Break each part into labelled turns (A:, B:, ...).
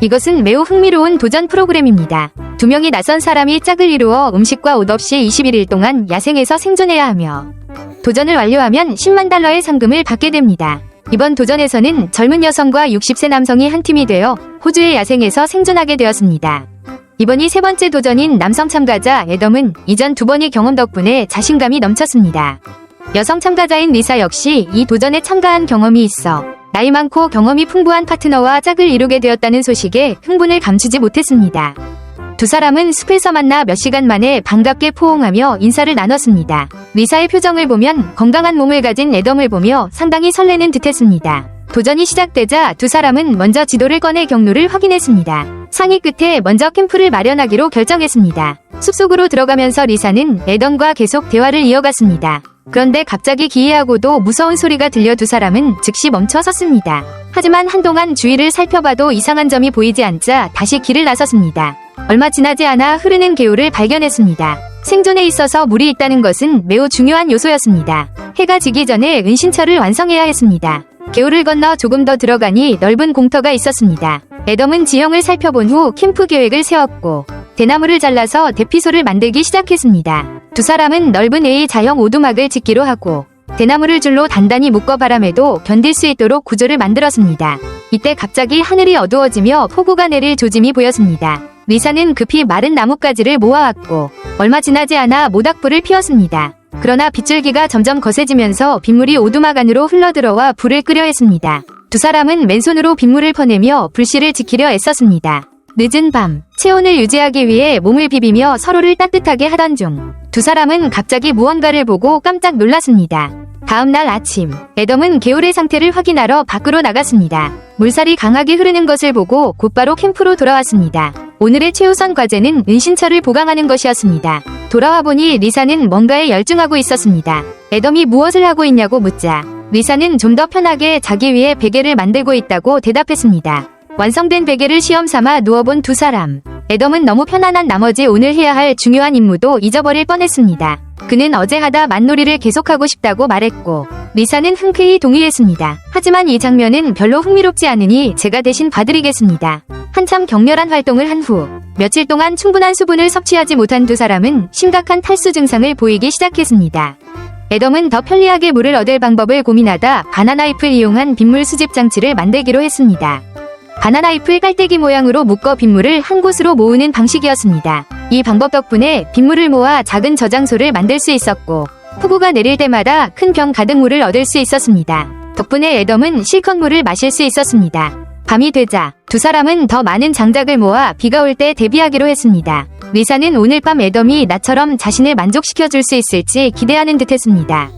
A: 이것은 매우 흥미로운 도전 프로그램입니다. 2명의 낯선 사람이 짝을 이루어 음식과 옷 없이 21일 동안 야생에서 생존해야 하며 도전을 완료하면 10만 달러의 상금을 받게 됩니다. 이번 도전에서는 젊은 여성과 60세 남성이 한 팀이 되어 호주의 야생에서 생존하게 되었습니다. 이번이 세 번째 도전인 남성 참가자 애덤은 이전 2번의 경험 덕분에 자신감이 넘쳤습니다. 여성 참가자인 리사 역시 이 도전에 참가한 경험이 있어 나이 많고 경험이 풍부한 파트너와 짝을 이루게 되었다는 소식에 흥분을 감추지 못했습니다. 두 사람은 숲에서 만나 몇 시간 만에 반갑게 포옹하며 인사를 나눴습니다. 리사의 표정을 보면 건강한 몸을 가진 애덤을 보며 상당히 설레는 듯했습니다. 도전이 시작되자 두 사람은 먼저 지도를 꺼내 경로를 확인했습니다. 상의 끝에 먼저 캠프를 마련하기로 결정했습니다. 숲속으로 들어가면서 리사는 애덤과 계속 대화를 이어갔습니다. 그런데 갑자기 기이하고도 무서운 소리가 들려 두 사람은 즉시 멈춰 섰습니다. 하지만 한동안 주위를 살펴봐도 이상한 점이 보이지 않자 다시 길을 나섰습니다. 얼마 지나지 않아 흐르는 개울을 발견했습니다. 생존에 있어서 물이 있다는 것은 매우 중요한 요소였습니다. 해가 지기 전에 은신처를 완성해야 했습니다. 개울을 건너 조금 더 들어가니 넓은 공터가 있었습니다. 애덤은 지형을 살펴본 후 캠프 계획을 세웠고 대나무를 잘라서 대피소를 만들기 시작했습니다. 두 사람은 넓은 A자형 오두막을 짓기로 하고 대나무를 줄로 단단히 묶어 바람에도 견딜 수 있도록 구조를 만들었습니다. 이때 갑자기 하늘이 어두워지며 폭우가 내릴 조짐이 보였습니다. 리사는 급히 마른 나뭇가지를 모아왔고 얼마 지나지 않아 모닥불을 피웠습니다. 그러나 빗줄기가 점점 거세지면서 빗물이 오두막 안으로 흘러들어와 불을 끄려 했습니다. 두 사람은 맨손으로 빗물을 퍼내며 불씨를 지키려 애썼습니다. 늦은 밤, 체온을 유지하기 위해 몸을 비비며 서로를 따뜻하게 하던 중 두 사람은 갑자기 무언가를 보고 깜짝 놀랐습니다. 다음날 아침, 애덤은 개울의 상태를 확인하러 밖으로 나갔습니다. 물살이 강하게 흐르는 것을 보고 곧바로 캠프로 돌아왔습니다. 오늘의 최우선 과제는 은신처를 보강하는 것이었습니다. 돌아와 보니 리사는 뭔가에 열중하고 있었습니다. 애덤이 무엇을 하고 있냐고 묻자 리사는 좀 더 편하게 자기 위해 베개를 만들고 있다고 대답했습니다. 완성된 베개를 시험 삼아 누워본 두 사람. 애덤은 너무 편안한 나머지 오늘 해야 할 중요한 임무도 잊어버릴 뻔했습니다. 그는 어제 하다 만놀이를 계속하고 싶다고 말했고 리사는 흔쾌히 동의했습니다. 하지만 이 장면은 별로 흥미롭지 않으니 제가 대신 봐드리겠습니다. 한참 격렬한 활동을 한 후 며칠 동안 충분한 수분을 섭취하지 못한 두 사람은 심각한 탈수 증상을 보이기 시작했습니다. 애덤은 더 편리하게 물을 얻을 방법을 고민하다 바나나 잎을 이용한 빗물 수집 장치를 만들기로 했습니다. 바나나 잎을 깔때기 모양으로 묶어 빗물을 한 곳으로 모으는 방식이었습니다. 이 방법 덕분에 빗물을 모아 작은 저장소를 만들 수 있었고 폭우가 내릴 때마다 큰 병 가득 물을 얻을 수 있었습니다. 덕분에 애덤은 실컷 물을 마실 수 있었습니다. 밤이 되자 두 사람은 더 많은 장작을 모아 비가 올 때 대비하기로 했습니다. 리사는 오늘 밤 애덤이 나처럼 자신을 만족시켜줄 수 있을지 기대하는 듯했습니다.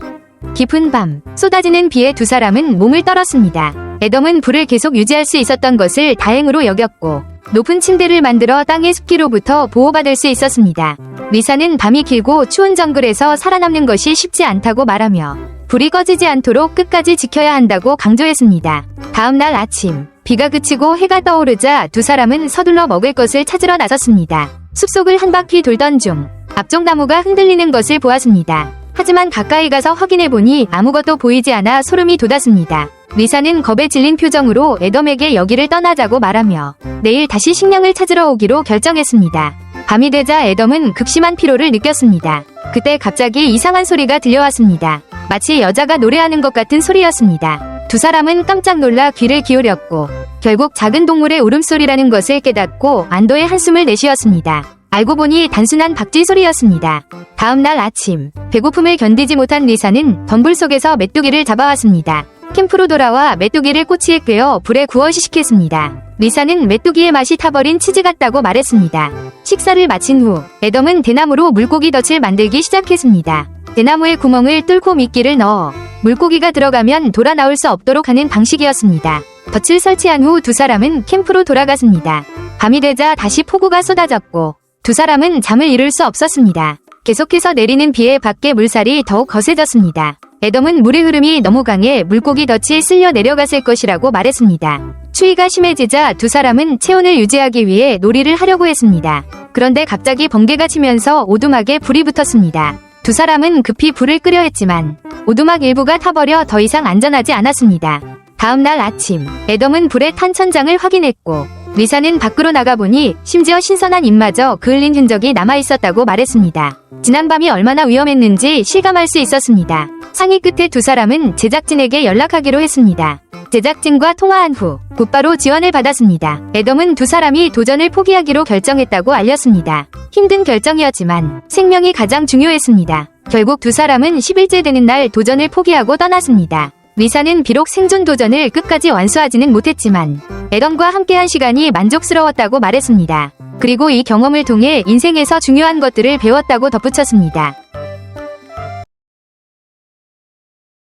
A: 깊은 밤, 쏟아지는 비에 두 사람은 몸을 떨었습니다. 애덤은 불을 계속 유지할 수 있었던 것을 다행으로 여겼고 높은 침대를 만들어 땅의 습기로부터 보호받을 수 있었습니다. 리사는 밤이 길고 추운 정글에서 살아남는 것이 쉽지 않다고 말하며 불이 꺼지지 않도록 끝까지 지켜야 한다고 강조했습니다. 다음날 아침, 비가 그치고 해가 떠오르자 두 사람은 서둘러 먹을 것을 찾으러 나섰습니다. 숲속을 한 바퀴 돌던 중 앞쪽 나무가 흔들리는 것을 보았습니다. 하지만 가까이 가서 확인해보니 아무것도 보이지 않아 소름이 돋았습니다. 리사는 겁에 질린 표정으로 애덤에게 여기를 떠나자고 말하며 내일 다시 식량을 찾으러 오기로 결정했습니다. 밤이 되자 애덤은 극심한 피로를 느꼈습니다. 그때 갑자기 이상한 소리가 들려왔습니다. 마치 여자가 노래하는 것 같은 소리였습니다. 두 사람은 깜짝 놀라 귀를 기울였고 결국 작은 동물의 울음소리라는 것을 깨닫고 안도의 한숨을 내쉬었습니다. 알고 보니 단순한 박쥐 소리였습니다. 다음날 아침, 배고픔을 견디지 못한 리사는 덤불 속에서 메뚜기를 잡아왔습니다. 캠프로 돌아와 메뚜기를 꼬치에 꿰어 불에 구워 시식했습니다. 리사는 메뚜기의 맛이 타버린 치즈 같다고 말했습니다. 식사를 마친 후 애덤은 대나무로 물고기 덫을 만들기 시작했습니다. 대나무에 구멍을 뚫고 미끼를 넣어 물고기가 들어가면 돌아 나올 수 없도록 하는 방식이었습니다. 덫을 설치한 후 두 사람은 캠프로 돌아갔습니다. 밤이 되자 다시 폭우가 쏟아졌고 두 사람은 잠을 이룰 수 없었습니다. 계속해서 내리는 비에 밖에 물살이 더욱 거세졌습니다. 애덤은 물의 흐름이 너무 강해 물고기 덫이 쓸려 내려갔을 것이라고 말했습니다. 추위가 심해지자 두 사람은 체온을 유지하기 위해 놀이를 하려고 했습니다. 그런데 갑자기 번개가 치면서 오두막에 불이 붙었습니다. 두 사람은 급히 불을 끄려 했지만 오두막 일부가 타버려 더 이상 안전하지 않았습니다. 다음날 아침, 애덤은 불에 탄 천장을 확인했고 리사는 밖으로 나가보니 심지어 신선한 입마저 그을린 흔적이 남아있었다고 말했습니다. 지난밤이 얼마나 위험했는지 실감할 수 있었습니다. 상의 끝에 두 사람은 제작진에게 연락하기로 했습니다. 제작진과 통화한 후 곧바로 지원을 받았습니다. 애덤은 두 사람이 도전을 포기하기로 결정했다고 알렸습니다. 힘든 결정이었지만 생명이 가장 중요했습니다. 결국 두 사람은 10일째 되는 날 도전을 포기하고 떠났습니다. 리사는 비록 생존 도전을 끝까지 완수하지는 못했지만 애덤과 함께한 시간이 만족스러웠다고 말했습니다. 그리고 이 경험을 통해 인생에서 중요한 것들을 배웠다고 덧붙였습니다.